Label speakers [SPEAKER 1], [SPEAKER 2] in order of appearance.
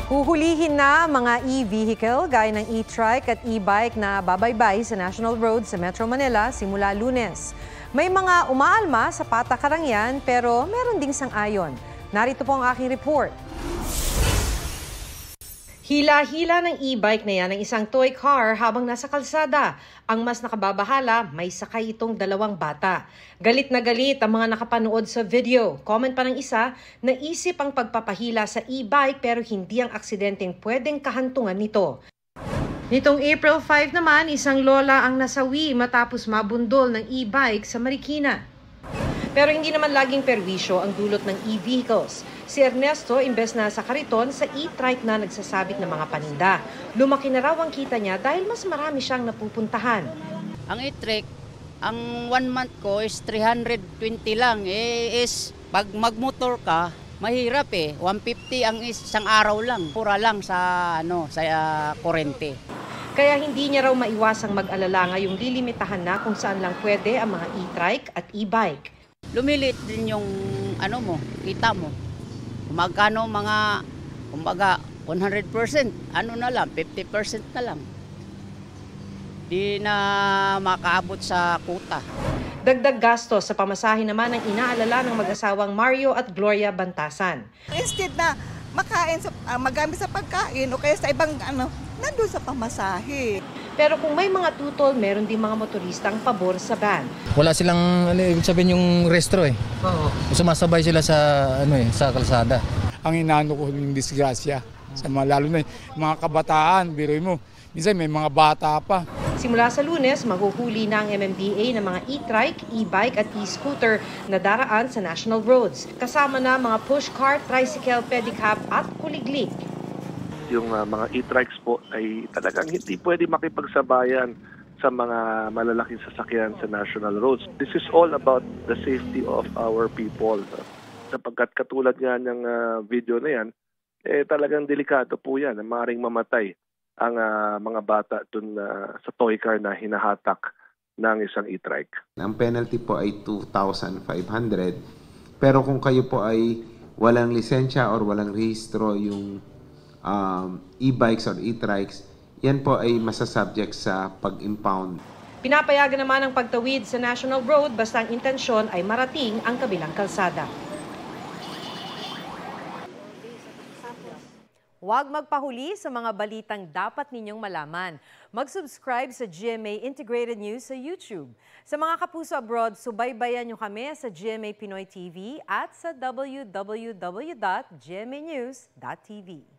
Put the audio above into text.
[SPEAKER 1] Huhulihin na mga e-vehicle gaya ng e-trike at e-bike na babaybay sa National Road sa Metro Manila simula Lunes. May mga umaalma sa patakarang yan pero meron ding sang-ayon. Narito po ang aking report. Hila-hila ng e-bike na yan ng isang toy car habang nasa kalsada. Ang mas nakababahala, may sakay itong dalawang bata. Galit na galit ang mga nakapanood sa video. Comment pa ng isa, naisip ang pagpapahila sa e-bike pero hindi ang aksidenteng pwedeng kahantungan nito. Nitong April 5 naman, isang lola ang nasawi matapos mabundol ng e-bike sa Marikina. Pero hindi naman laging perwisyo ang dulot ng e-vehicles. Si Ernesto, imbes na sa kariton, sa e-trike na nagsasabit ng mga paninda. Lumaki na raw ang kita niya dahil mas marami siyang napupuntahan.
[SPEAKER 2] Ang e-trike, ang 1 month ko is 320 lang. Pag magmotor ka, mahirap 150 ang isang araw lang. Pura lang sa kurente.
[SPEAKER 1] Kaya hindi niya raw maiwasang mag-alala ngayong lilimitahan na kung saan lang pwede ang mga e-trike at e-bike.
[SPEAKER 2] Lumilit din yung kita mo. Magkano kumbaga 100%, na lang, 50% na lang. Di na makaabot sa kuta.
[SPEAKER 1] Dagdag gastos sa pamasahe naman ang inaalala ng mag-asawang Mario at Gloria Bantasan.
[SPEAKER 3] Instead na magamit sa pagkain o kaya sa ibang nandun sa pamasahe.
[SPEAKER 1] Pero kung may mga tutol, meron din mga motoristang pabor sa ban.
[SPEAKER 4] Wala silang ibig sabihin yung restro
[SPEAKER 1] Oo.
[SPEAKER 4] Sumasabay sila sa sa kalsada.
[SPEAKER 5] Ang inaano ko yung disgrasya sa lalo na mga kabataan, biruin mo. Minsan may mga bata pa.
[SPEAKER 1] Simula sa Lunes, mahuhuli na ang MMDA ng mga e-trike, e-bike at e-scooter na daraan sa national roads. Kasama na mga pushcart, tricycle, pedicab at kuliglig.
[SPEAKER 6] Yung mga e-trikes po ay talagang hindi pwede makipagsabayan sa mga malalaking sasakyan sa national roads. This is all about the safety of our people. Sapagkat katulad nga ng video na yan, talagang delikado po yan. Maaaring mamatay ang mga bata dun sa toy car na hinahatak ng isang e-trike.
[SPEAKER 7] Ang penalty po ay 2,500. Pero kung kayo po ay walang lisensya or walang rehistro yung e-bikes or e-trikes, yan po ay masasubject sa pag-impound.
[SPEAKER 1] Pinapayagan naman ang pagtawid sa national road basta ang intensyon ay marating ang kabilang kalsada. Huwag magpahuli sa mga balitang dapat ninyong malaman. Mag-subscribe sa GMA Integrated News sa YouTube. Sa mga kapuso abroad, subaybayan nyo kami sa GMA Pinoy TV at sa www.gmanews.tv.